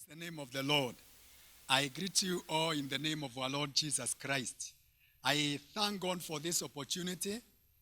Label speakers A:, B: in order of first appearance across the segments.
A: The name of the Lord. I greet you all in the name of our Lord Jesus Christ. I thank God for this opportunity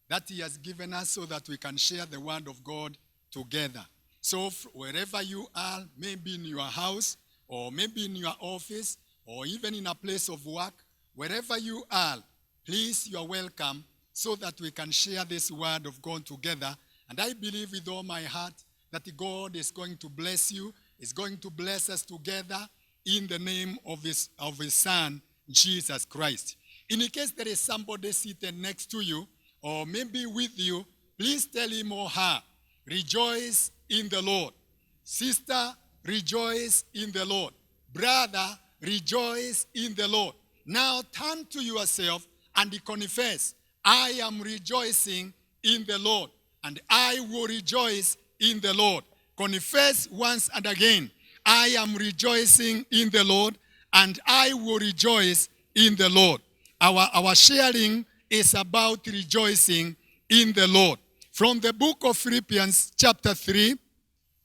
A: that He has given us so that we can share the word of God together. So wherever you are, maybe in your house, or maybe in your office, or even in a place of work, wherever you are, please, you are welcome so that we can share this word of God together. And I believe with all my heart that God is going to bless you, is going to bless us together in the name of His Son, Jesus Christ. In case there is somebody seated next to you, or maybe with you, please tell him or her, rejoice in the Lord. Sister, rejoice in the Lord. Brother, rejoice in the Lord. Now turn to yourself and confess, I am rejoicing in the Lord, and I will rejoice in the Lord. Confess once and again, I am rejoicing in the Lord, and I will rejoice in the Lord. Our sharing is about rejoicing in the Lord. From the book of Philippians chapter 3,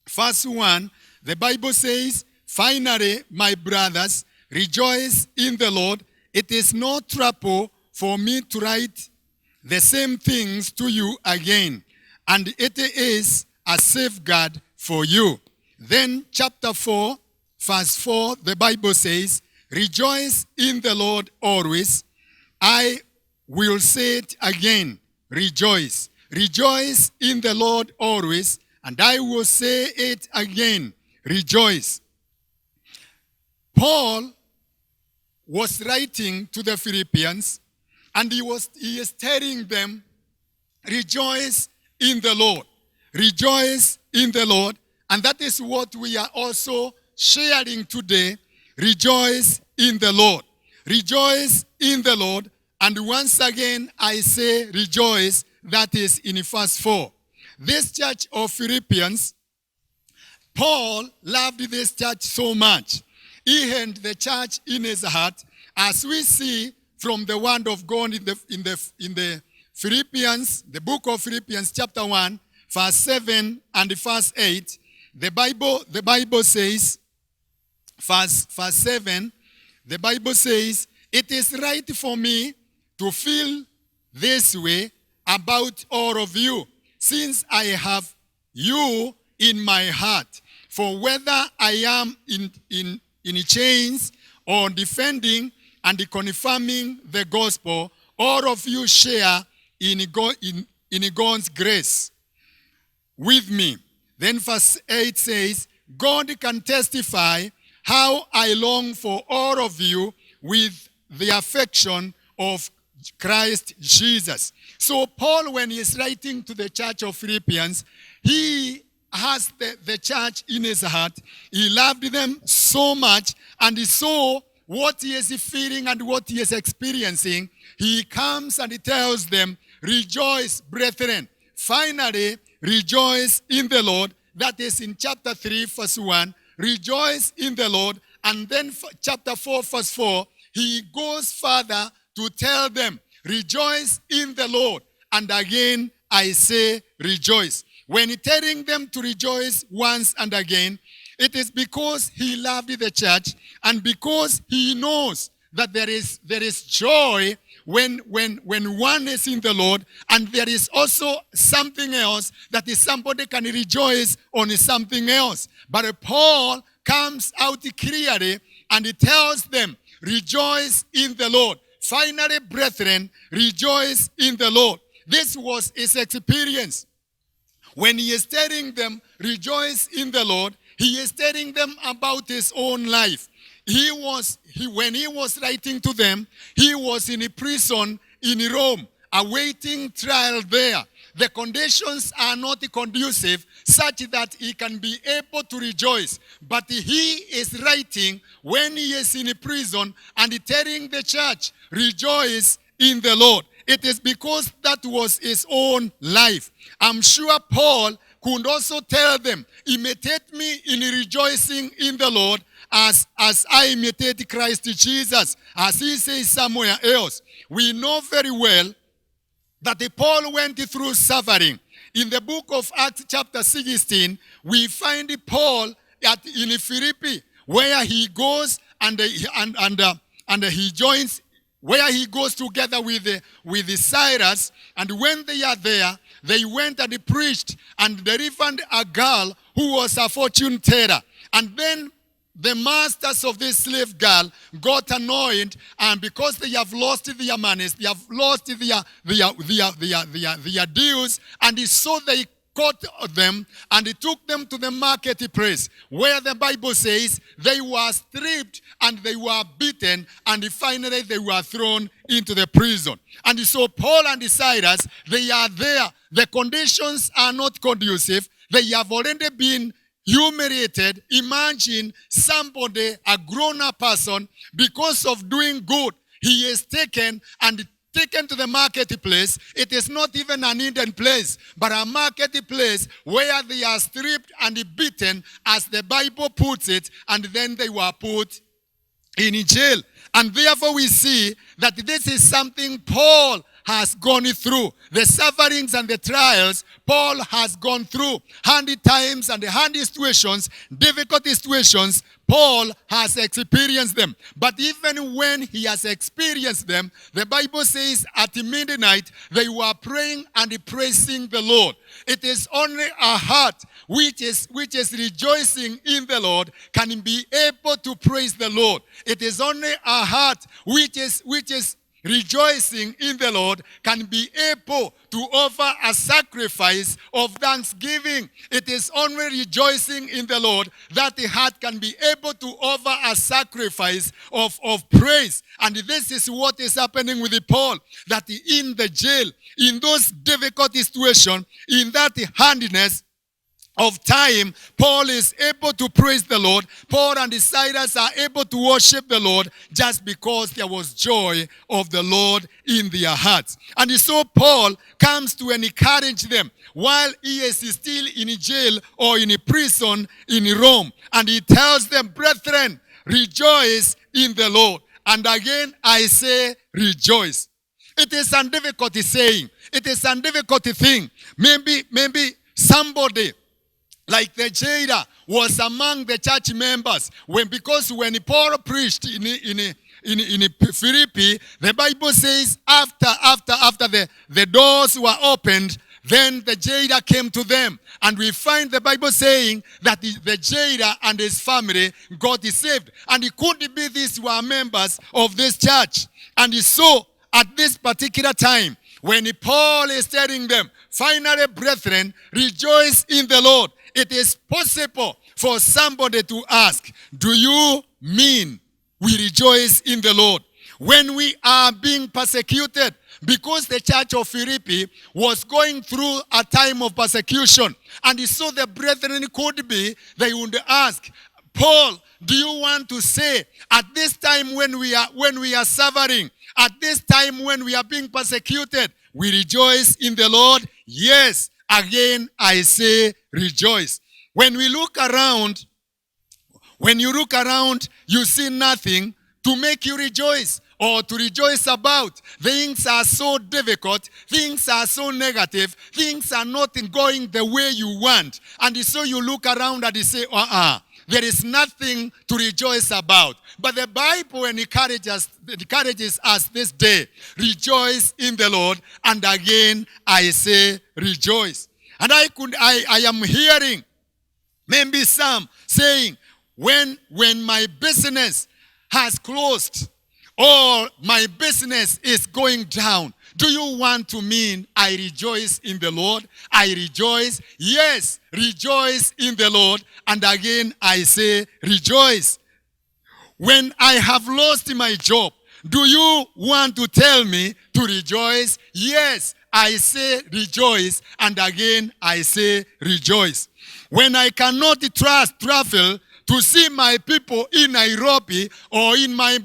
A: verse 1, the Bible says, finally, my brothers, rejoice in the Lord. It is no trouble for me to write the same things to you again, and it is a safeguard for you. Then chapter 4, verse 4, the Bible says, rejoice in the Lord always. I will say it again, rejoice. Rejoice in the Lord always, and I will say it again, rejoice. Paul was writing to the Philippians, and he is telling them, rejoice in the Lord. Rejoice in the Lord. And that is what we are also sharing today. Rejoice in the Lord. Rejoice in the Lord. And once again, I say rejoice. That is in verse 4. This church of Philippians, Paul loved this church so much. He had the church in his heart, as we see from the word of God in the Philippians, the book of Philippians chapter 1, verse 7 and verse 8. The Bible says, verse 7, the Bible says, it is right for me to feel this way about all of you, since I have you in my heart. For whether I am in chains or defending and confirming the gospel, all of you share in God's grace with me. Then verse 8 says, God can testify how I long for all of you with the affection of Christ Jesus. So Paul, when he is writing to the church of Philippians, he has the church in his heart. He loved them so much, and he saw what he is feeling and what he is experiencing. He comes and he tells them, rejoice, brethren. Finally, rejoice in the Lord. That is in chapter 3, verse 1. Rejoice in the Lord. And then chapter 4, verse 4, he goes further to tell them, rejoice in the Lord. And again, I say rejoice. When he's telling them to rejoice once and again, it is because he loved the church, and because he knows that there is joy when one is in the Lord, and there is also something else that is somebody can rejoice on something else. But Paul comes out clearly and he tells them, rejoice in the Lord. Finally, brethren, rejoice in the Lord. This was his experience. When he is telling them, rejoice in the Lord, he is telling them about his own life. When he was writing to them, he was in a prison in Rome, awaiting trial there. The conditions are not conducive such that he can be able to rejoice. But he is writing when he is in a prison and telling the church, rejoice in the Lord. It is because that was his own life. I'm sure Paul could also tell them, imitate me in rejoicing in the Lord as I imitate Christ Jesus, as he says somewhere else. We know very well that Paul went through suffering. In the book of Acts chapter 16, we find Paul in Philippi where he goes and he joins, where he goes together with the Cyrus. And when they are there, they went and preached and delivered a girl who was a fortune teller. And then the masters of this slave girl got annoyed, and because they have lost their monies, they have lost their dues, and so they caught them and he took them to the marketplace, where the Bible says they were stripped and they were beaten, and finally they were thrown into the prison. And so Paul and Silas, they are there. The conditions are not conducive. They have already been humiliated. Imagine somebody, a grown-up person, because of doing good, he is taken to the marketplace. It is not even an hidden place, but a marketplace where they are stripped and beaten, as the Bible puts it, and then they were put in jail. And therefore we see that this is something Paul has gone through. The sufferings and the trials Paul has gone through. Handy times and handy situations, difficult situations, Paul has experienced them. But even when he has experienced them, the Bible says at midnight they were praying and praising the Lord. It is only a heart which is rejoicing in the Lord can be able to praise the Lord. It is only a heart which is rejoicing in the Lord can be able to offer a sacrifice of thanksgiving. It is only rejoicing in the Lord that the heart can be able to offer a sacrifice of praise. And this is what is happening with Paul, that in the jail, in those difficult situations, in that handiness of time, Paul is able to praise the Lord. Paul and Silas are able to worship the Lord just because there was joy of the Lord in their hearts. And so Paul comes to encourage them while he is still in jail or in a prison in Rome. And he tells them, brethren, rejoice in the Lord. And again, I say rejoice. It is a difficult saying. It is a difficult thing. Maybe somebody like the jailer was among the church members because when Paul preached in Philippi, the Bible says after the doors were opened, then the jailer came to them. And we find the Bible saying that the jailer and his family got saved. And it could be these were members of this church. And so at this particular time, when Paul is telling them, finally, brethren, rejoice in the Lord. It is possible for somebody to ask, do you mean we rejoice in the Lord when we are being persecuted? Because the church of Philippi was going through a time of persecution. And so the brethren could be, they would ask, Paul, do you want to say at this time when we are suffering, at this time when we are being persecuted, we rejoice in the Lord? Yes. Again, I say rejoice. When you look around, you see nothing to make you rejoice or to rejoice about. Things are so difficult. Things are so negative. Things are not going the way you want. And so you look around and you say, there is nothing to rejoice about. But the Bible encourages us this day, rejoice in the Lord. And again, I say rejoice. And I am hearing maybe some saying, when my business has closed or my business is going down, do you want to mean I rejoice in the Lord? I rejoice. Yes, rejoice in the Lord. And again, I say rejoice. When I have lost my job, do you want to tell me to rejoice? Yes, I say rejoice. And again, I say rejoice. When I cannot travel to see my people in Nairobi or in my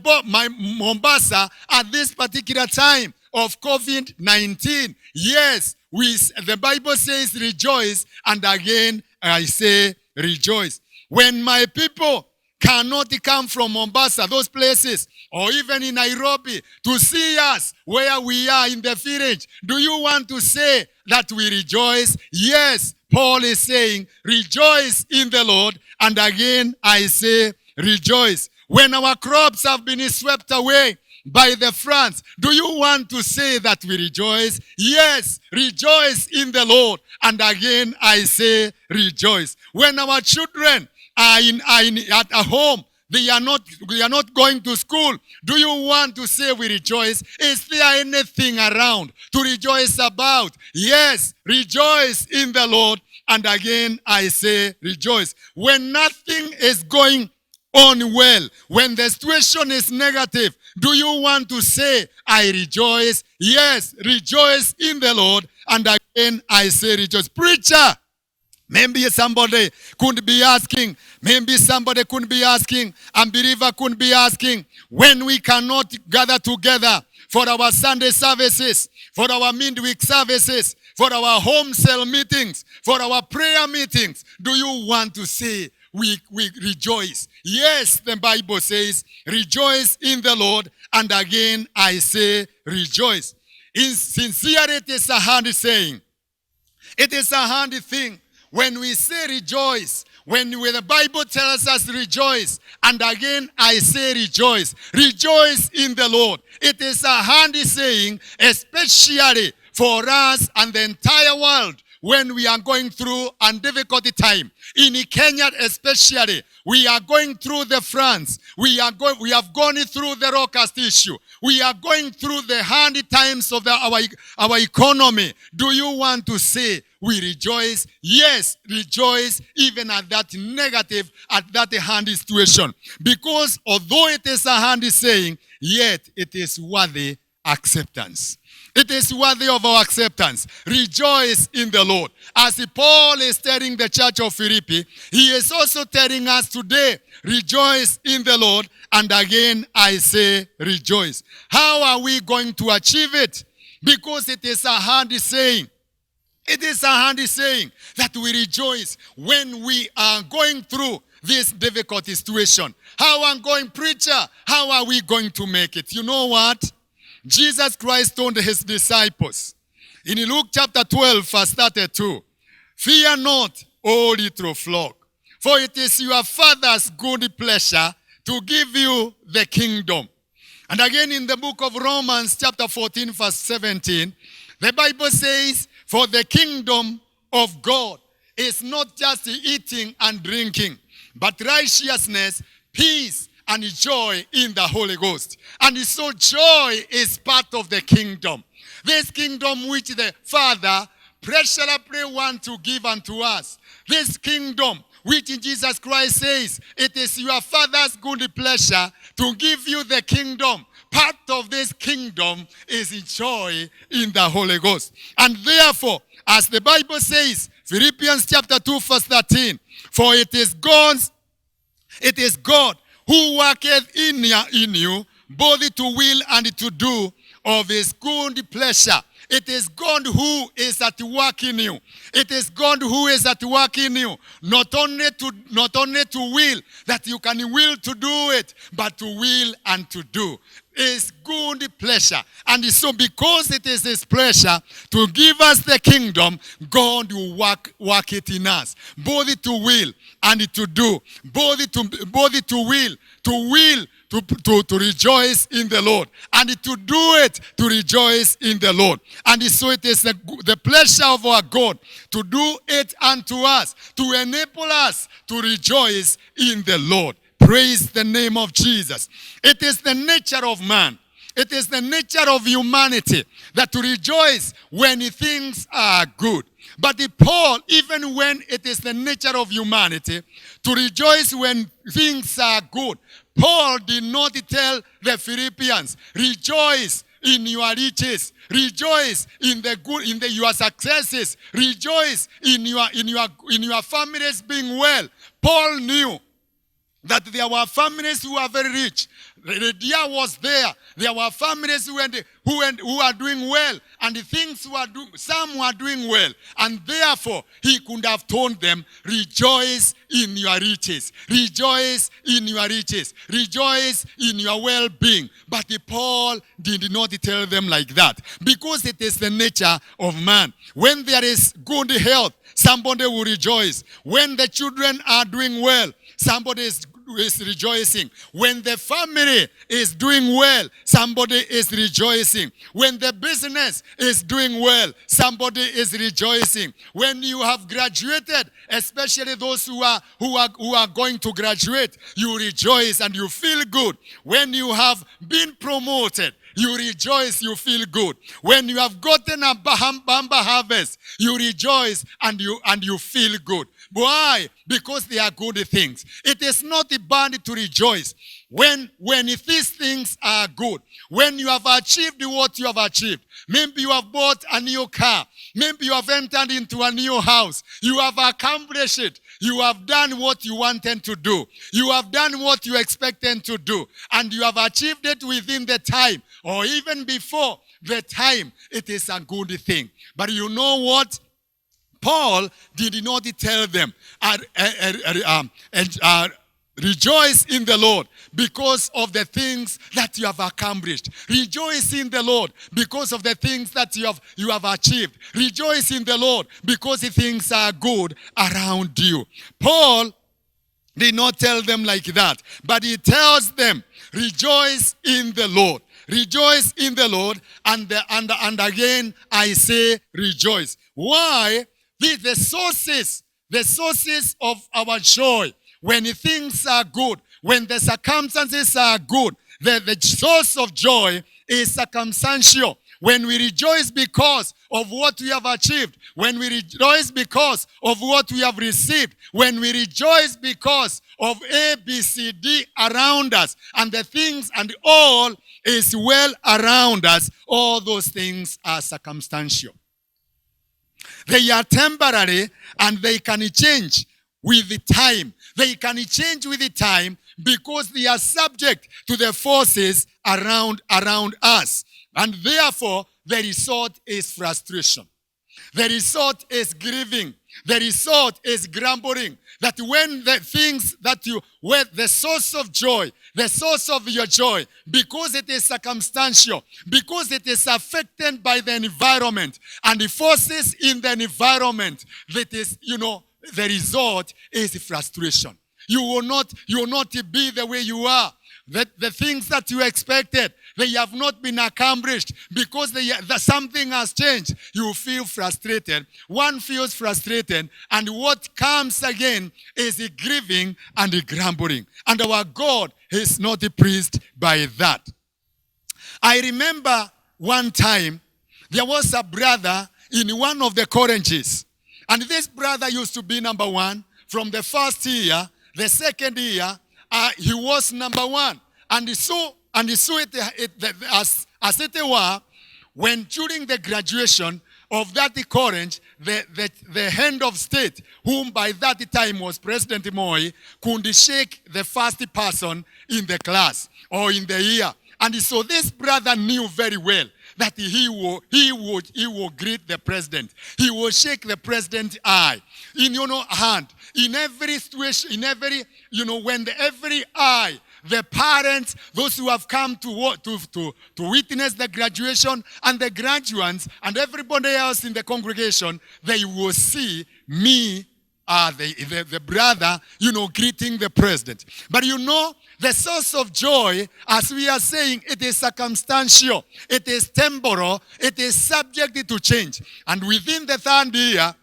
A: Mombasa at this particular time of COVID-19. Yes, the Bible says rejoice, and again I say rejoice. When my people cannot come from Mombasa, those places, or even in Nairobi, to see us where we are in the village, do you want to say that we rejoice? Yes, Paul is saying, rejoice in the Lord, and again I say rejoice. When our crops have been swept away by the floods, do you want to say that we rejoice? Yes, rejoice in the Lord. And again, I say rejoice. When our children are at a home, they are not going to school, do you want to say we rejoice? Is there anything around to rejoice about? Yes, rejoice in the Lord. And again, I say rejoice. When nothing is going on well, when the situation is negative, do you want to say, I rejoice? Yes, rejoice in the Lord. And again, I say rejoice. Preacher, maybe somebody could be asking, unbeliever could be asking, when we cannot gather together for our Sunday services, for our midweek services, for our home cell meetings, for our prayer meetings, do you want to say we rejoice? Yes, the Bible says, rejoice in the Lord. And again, I say rejoice. In sincerity, it is a hard saying. It is a hard thing. When we say rejoice, when the Bible tells us rejoice, and again I say rejoice. Rejoice in the Lord. It is a handy saying, especially for us and the entire world when we are going through a difficult time. In Kenya especially, we are going through the floods. We have gone through the locust issue. We are going through the hard times of our economy. Do you want to say we rejoice? Yes, rejoice even at that negative, at that handy situation. Because although it is a handy saying, yet it is worthy acceptance. It is worthy of our acceptance. Rejoice in the Lord. As Paul is telling the church of Philippi, he is also telling us today, rejoice in the Lord. And again, I say rejoice. How are we going to achieve it? Because it is a handy saying. It is a handy saying that we rejoice when we are going through this difficult situation. Preacher, how are we going to make it? You know what? Jesus Christ told his disciples in Luke chapter 12, verse 32, fear not, O little flock, for it is your Father's good pleasure to give you the kingdom. And again in the book of Romans chapter 14, verse 17, the Bible says, for the kingdom of God is not just eating and drinking, but righteousness, peace, and joy in the Holy Ghost. And so joy is part of the kingdom. This kingdom which the Father pressurably wants to give unto us. This kingdom which Jesus Christ says, it is your Father's good pleasure to give you the kingdom. Part of this kingdom is joy in the Holy Ghost. And therefore, as the Bible says, Philippians chapter 2, verse 13, for it is God who worketh in you, both to will and to do of his good pleasure. It is God who is at work in you. It is God who is at work in you. Not only to will, that you can will to do it, but to will and to do. Is good pleasure. And so because it is his pleasure to give us the kingdom, God will work it in us. Both to will and to do. Both to will, to rejoice in the Lord. And to do it, to rejoice in the Lord. And so it is the pleasure of our God to do it unto us, to enable us to rejoice in the Lord. Praise the name of Jesus. It is the nature of man. It is the nature of humanity that to rejoice when things are good. But Paul, even when it is the nature of humanity to rejoice when things are good, Paul did not tell the Philippians, rejoice in your riches, rejoice in the good, your successes, rejoice in your families being well. Paul knew that there were families who are very rich. Lydia was there. There were families who are doing well, and some were doing well. And therefore, he could have told them, rejoice in your riches. Rejoice in your riches. Rejoice in your well-being. But Paul did not tell them like that, because it is the nature of man. When there is good health, somebody will rejoice. When the children are doing well, somebody is is rejoicing. When the family is doing well, somebody is rejoicing. When the business is doing well, somebody is rejoicing. When you have graduated, especially those who are going to graduate, you rejoice and you feel good. When you have been promoted, you rejoice, you feel good. When you have gotten a bumper harvest, you rejoice and you feel good. Why? Because they are good things. It is not bad to rejoice when these things are good. When you have achieved what you have achieved. Maybe you have bought a new car. Maybe you have entered into a new house. You have accomplished it. You have done what you wanted to do. You have done what you expected to do. And you have achieved it within the time or even before the time. It is a good thing. But you know what? Paul did not tell them, rejoice in the Lord because of the things that you have accomplished. Rejoice in the Lord because of the things that you have achieved. Rejoice in the Lord because things are good around you. Paul did not tell them like that, but he tells them, rejoice in the Lord. Rejoice in the Lord, and again I say rejoice. Why? The sources of our joy, when things are good, when the circumstances are good, the source of joy is circumstantial. When we rejoice because of what we have achieved, when we rejoice because of what we have received, when we rejoice because of A, B, C, D around us, and the things and all is well around us, all those things are circumstantial. They are temporary and they can change with the time. They can change with the time because they are subject to the forces around us. And therefore, the result is frustration. The result is grieving. The result is grumbling. That when the things that where the source of joy, the source of your joy, because it is circumstantial, because it is affected by the environment and the forces in the environment, that is, the result is frustration. You will not be the way you are. The things that you expected, they have not been accomplished because something has changed. You feel frustrated. One feels frustrated, and what comes again is the grieving and the grumbling. And our God is not pleased by that. I remember one time there was a brother in one of the colleges, and this brother used to be number one from the first year. The second year, he was number one. And so it as it were, when during the graduation of that college, the head of state, whom by that time was President Moi, could shake the first person in the class or in the year. And so this brother knew very well that he will greet the president. He will shake the president's eye in hand. In every situation, in every, when every eye, the parents, those who have come to witness the graduation, and the graduates, and everybody else in the congregation, they will see me, the brother, greeting the president. But the source of joy, as we are saying, it is circumstantial, it is temporal, it is subject to change. And within the third year,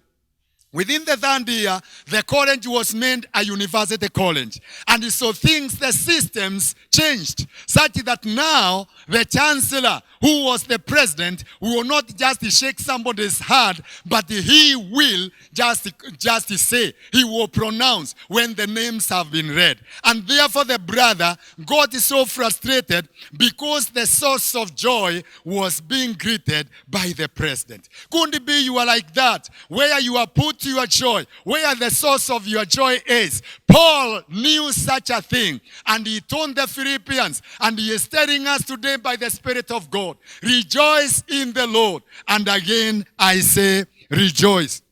A: the college was named a university college. And so the systems changed, such that now the chancellor, who was the president, will not just shake somebody's hand, but he will just say, he will pronounce when the names have been read. And therefore the brother got so frustrated because the source of joy was being greeted by the president. Couldn't it be you are like that, where you are put your joy, where the source of your joy is? Paul knew such a thing, and he told the Philippians, and he is telling us today by the Spirit of God, rejoice in the Lord. And again I say rejoice.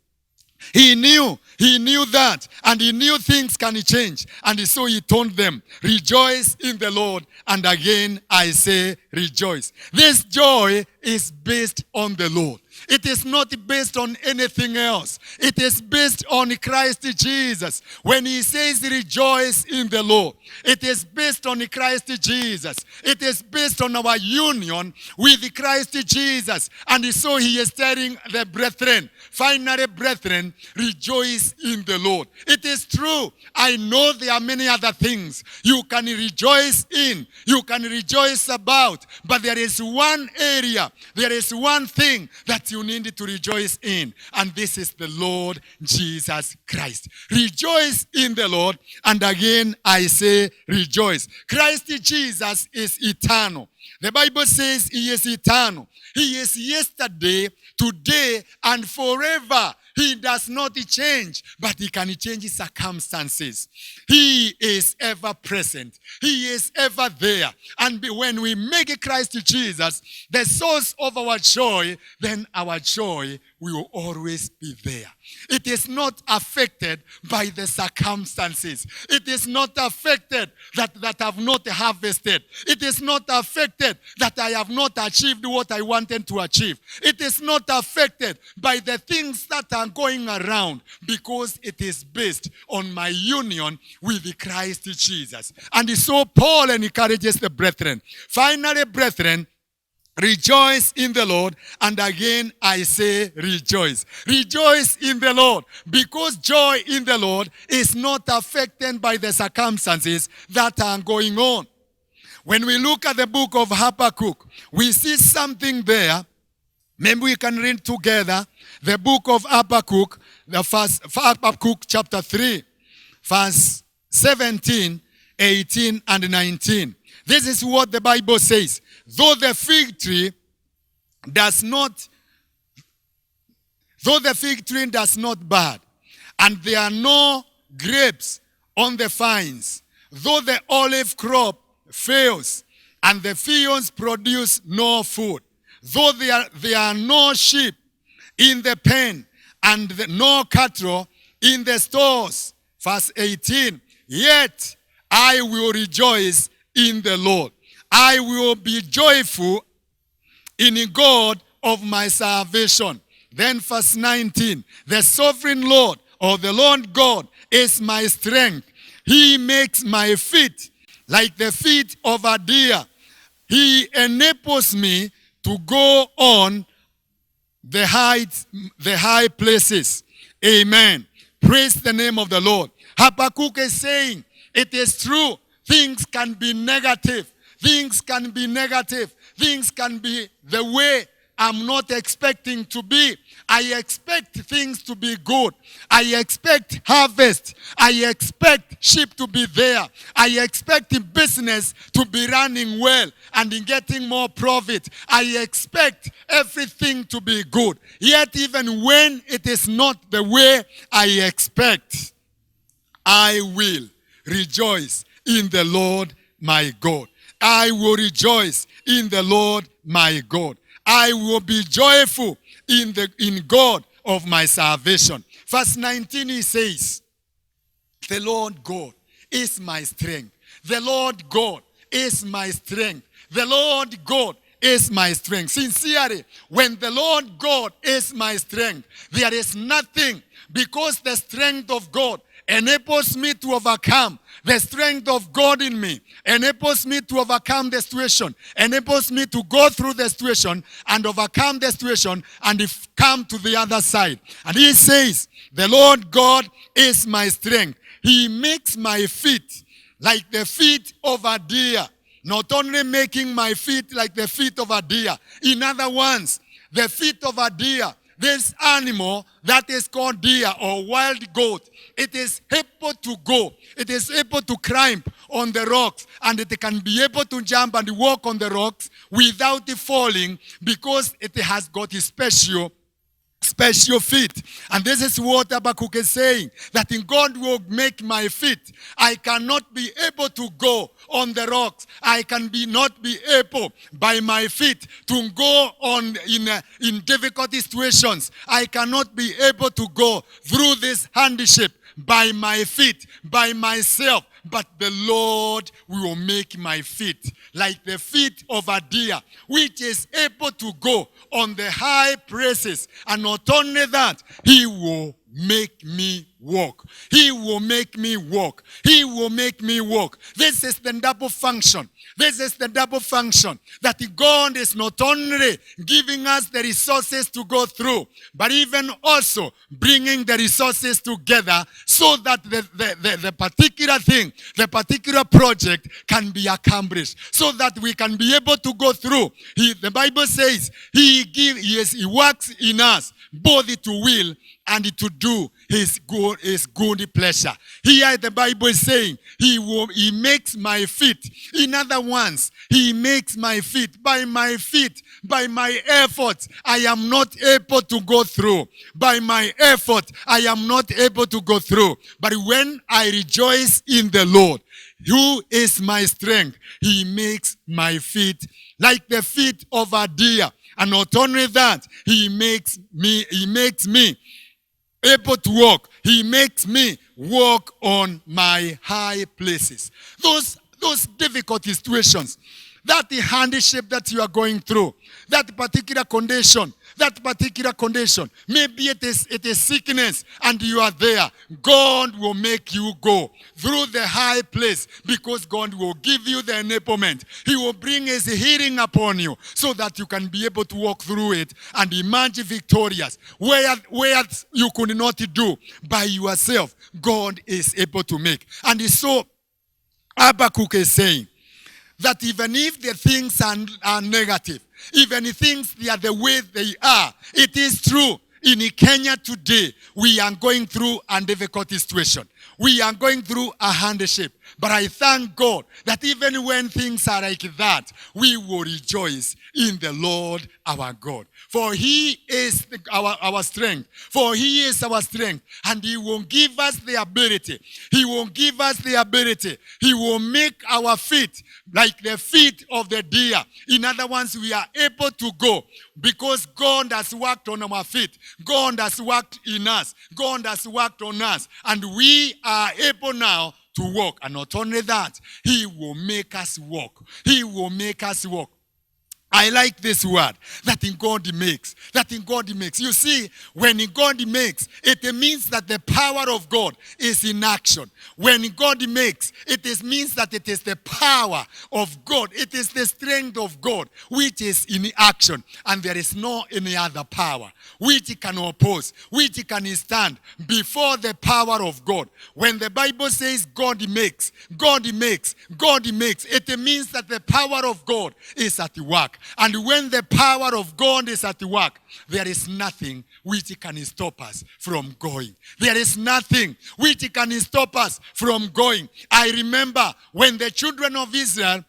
A: He knew that, and he knew things can change. And so he told them, rejoice in the Lord. And again I say rejoice. This joy is based on the Lord. It is not based on anything else. It is based on Christ Jesus. When he says rejoice in the Lord, it is based on Christ Jesus. It is based on our union with Christ Jesus. And so he is telling the brethren, finally, brethren, rejoice in the Lord. It is true. I know there are many other things you can rejoice in, you can rejoice about, but there is one area, there is one thing that you need to rejoice in, and this is the Lord Jesus Christ. Rejoice in the Lord, and again I say rejoice. Christ Jesus is eternal. The Bible says he is eternal. He is yesterday, today, and forever. He does not change, but he can change circumstances. He is ever present. He is ever there. And when we make Christ Jesus the source of our joy, then our joy will always be there. It is not affected by the circumstances. It is not affected that I have not harvested. It is not affected that I have not achieved what I wanted to achieve. It is not affected by the things that are going around, because it is based on my union with Christ Jesus. And so Paul encourages the brethren. Finally, brethren, rejoice in the Lord, and again I say rejoice. Rejoice in the Lord, because joy in the Lord is not affected by the circumstances that are going on. When we look at the book of Habakkuk, we see something there. Maybe we can read together the book of Habakkuk, the first Habakkuk chapter 3, verse 17, 18, and 19. This is what the Bible says. Though the fig tree does not bud, and there are no grapes on the vines, though the olive crop fails, and the fields produce no food, though there are no sheep in the pen, and no cattle in the stores. Verse 18, yet I will rejoice in the Lord. I will be joyful in God of my salvation. Then verse 19, the sovereign Lord, or the Lord God, is my strength. He makes my feet like the feet of a deer. He enables me to go on the high places. Amen. Praise the name of the Lord. Habakkuk is saying, it is true, things can be negative. Things can be negative. Things can be the way I'm not expecting to be. I expect things to be good. I expect harvest. I expect sheep to be there. I expect the business to be running well and in getting more profit. I expect everything to be good. Yet even when it is not the way I expect, I will rejoice in the Lord my God. I will rejoice in the Lord my God. I will be joyful in God of my salvation. Verse 19 he says, the Lord God is my strength. The Lord God is my strength. The Lord God is my strength. Sincerely, when the Lord God is my strength, there is nothing, because the strength of God enables me to overcome. The strength of God in me enables me to overcome the situation, enables me to go through the situation and overcome the situation and come to the other side. And he says, the Lord God is my strength. He makes my feet like the feet of a deer. Not only making my feet like the feet of a deer. In other words, the feet of a deer, this animal that is called deer or wild goat, it is able to go. It is able to climb on the rocks, and it can be able to jump and walk on the rocks without falling, because it has got a special feet. And this is what Habakkuk is saying, that in God will make my feet. I cannot be able to go on the rocks. I not be able by my feet to go on in difficult situations. I cannot be able to go through this hardship by my feet, by myself, but the Lord will make my feet like the feet of a deer, which is able to go on the high places. And not only that, he will make me walk. He will make me walk. He will make me walk. This is the double function. This is the double function that God is not only giving us the resources to go through, but even also bringing the resources together so that the particular thing, the particular project can be accomplished, so that we can be able to go through. The Bible says he works in us both to will and to do his good pleasure. Here the Bible is saying, he makes my feet. In other words, he makes my feet. By my feet, by my effort, I am not able to go through. By my effort, I am not able to go through. But when I rejoice in the Lord, who is my strength, he makes my feet like the feet of a deer. And not only that, he makes me able to walk. He makes me walk on my high places. Those difficult situations, that hardship that you are going through, that particular condition, maybe it is sickness and you are there. God will make you go through the high place because God will give you the enablement. He will bring his healing upon you so that you can be able to walk through it and emerge victorious. Where you could not do by yourself, God is able to make. And so Habakkuk is saying that even if the things are negative, even if things they are the way they are, it is true. In Kenya today, we are going through a difficult situation. We are going through a hardship. But I thank God that even when things are like that, we will rejoice in the Lord our God. For he is our strength. For he is our strength. And he will give us the ability. He will give us the ability. He will make our feet like the feet of the deer. In other words, we are able to go because God has worked on our feet. God has worked in us. God has worked on us. And we are able now to walk. And not only that, he will make us walk. He will make us walk. I like this word, that in God makes. That in God makes. You see, when in God makes, it means that the power of God is in action. When God makes, it means that it is the power of God. It is the strength of God which is in action. And there is no any other power which can oppose, which can stand before the power of God. When the Bible says God makes, God makes, God makes, it means that the power of God is at work. And when the power of God is at work, there is nothing which can stop us from going. There is nothing which can stop us from going. I remember when the children of Israel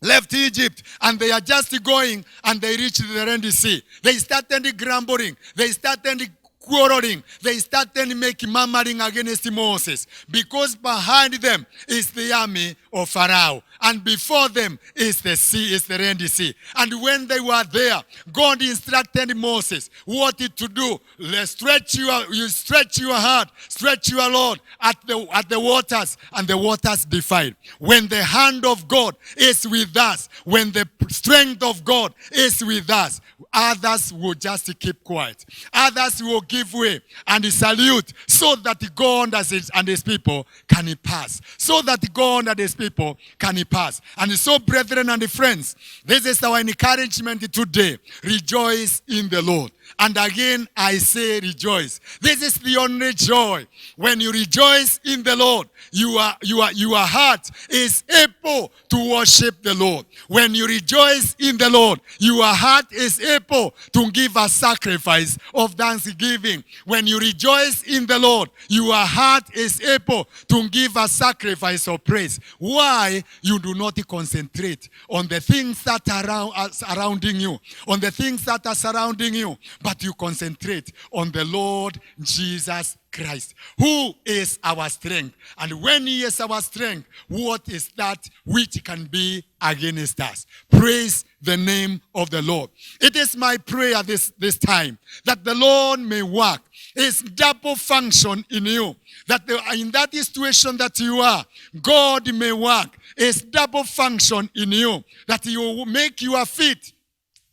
A: left Egypt and they are just going and they reached the Red Sea. They started grumbling. They started quarreling. They started making murmuring against Moses because behind them is the army of Pharaoh. And before them is the sea, is the Red Sea. And when they were there, God instructed Moses what to do. Stretch your heart, stretch your Lord at the waters, and the waters divided. When the hand of God is with us, when the strength of God is with us, others will just keep quiet. Others will give way and salute so that God and his people can pass. So that God and his people can pass. And so, brethren and friends, this is our encouragement today. Rejoice in the Lord. And again, I say rejoice. This is the only joy. When you rejoice in the Lord, your heart is able to worship the Lord. When you rejoice in the Lord, your heart is able to give a sacrifice of thanksgiving. When you rejoice in the Lord, your heart is able to give a sacrifice of praise. Why? You do not concentrate on the things that are surrounding you, on the things that are surrounding you. but you concentrate on the Lord Jesus Christ, who is our strength. And when he is our strength, what is that which can be against us? Praise the name of the Lord. It is my prayer this time that the Lord may work his double function in you. That in that situation that you are, God may work his double function in you. That he will make your feet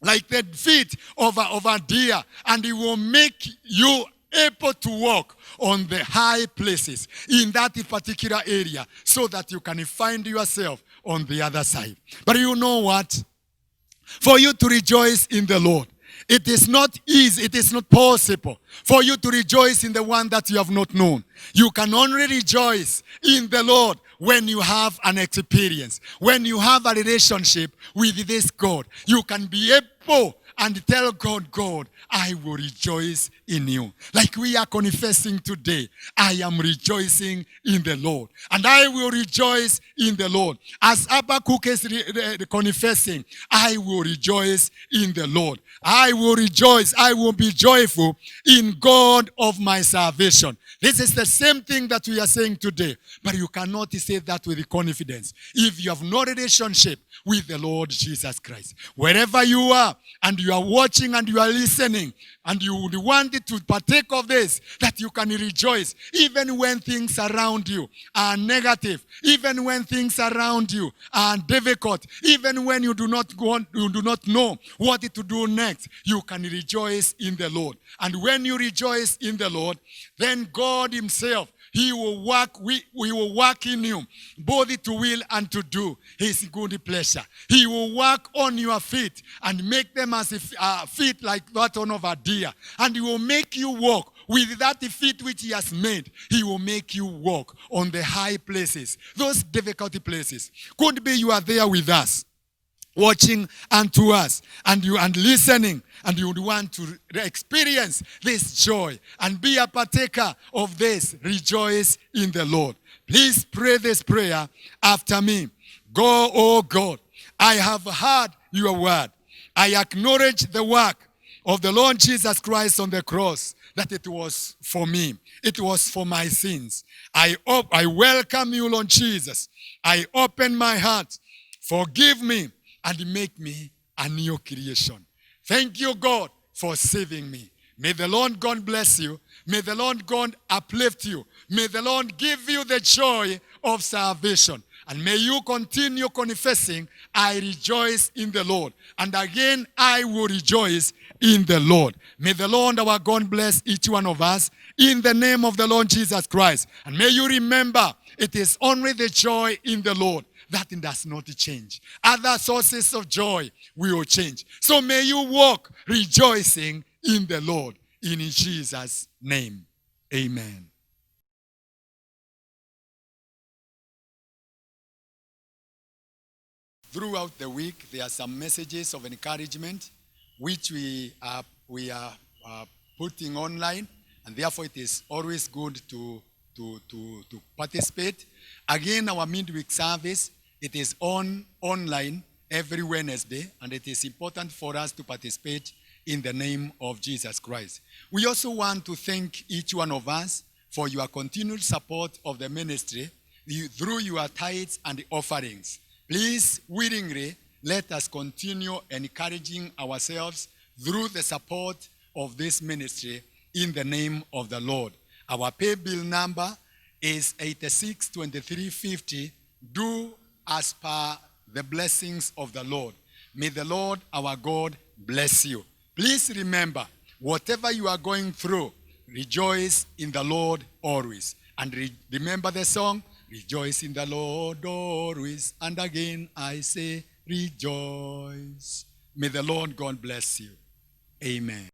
A: like the feet of a deer, and he will make you able to walk on the high places in that particular area, so that you can find yourself on the other side. But you know what? For you to rejoice in the Lord, it is not easy, it is not possible for you to rejoice in the one that you have not known. You can only rejoice in the Lord when you have an experience, when you have a relationship with this God. You can be able and tell God, God, I will rejoice in you. Like we are confessing today, I am rejoicing in the Lord. And I will rejoice in the Lord. As Habakkuk is confessing, I will rejoice in the Lord. I will rejoice, I will be joyful in God of my salvation. This is the same thing that we are saying today. But you cannot say that with confidence if you have no relationship with the Lord Jesus Christ. Wherever you are, and you are watching and you are listening, and you would want to partake of this, that you can rejoice even when things around you are negative, even when things around you are difficult, even when you do not know what to do next. You can rejoice in the Lord. And when you rejoice in the Lord, then God himself, he will work, we will work in you, both to will and to do his good pleasure. He will work on your feet and make them as if feet like that of a deer. And he will make you walk with that feet which he has made. He will make you walk on the high places, those difficult places. Could be you are there with us, watching unto us, and listening, and you would want to experience this joy and be a partaker of this. Rejoice in the Lord. Please pray this prayer after me. Go, oh God, I have heard your word. I acknowledge the work of the Lord Jesus Christ on the cross, that it was for me. It was for my sins. I welcome you, Lord Jesus. I open my heart. Forgive me and make me a new creation. Thank you, God, for saving me. May the Lord God bless you. May the Lord God uplift you. May the Lord give you the joy of salvation. And may you continue confessing, I rejoice in the Lord. And again, I will rejoice in the Lord. May the Lord our God bless each one of us in the name of the Lord Jesus Christ. And may you remember, it is only the joy in the Lord that does not change. Other sources of joy will change. So may you walk rejoicing in the Lord. In Jesus' name, amen. Throughout the week, there are some messages of encouragement which we are putting online, and therefore it is always good to participate. Again, our midweek service, it is online every Wednesday, and it is important for us to participate in the name of Jesus Christ. We also want to thank each one of us for your continued support of the ministry through your tithes and offerings. Please, willingly, let us continue encouraging ourselves through the support of this ministry in the name of the Lord. Our pay bill number is 862350. Do as per the blessings of the Lord. May the Lord our God bless you. Please remember, whatever you are going through, rejoice in the Lord always. And remember the song, rejoice in the Lord always. And again I say, rejoice. May the Lord God bless you. Amen.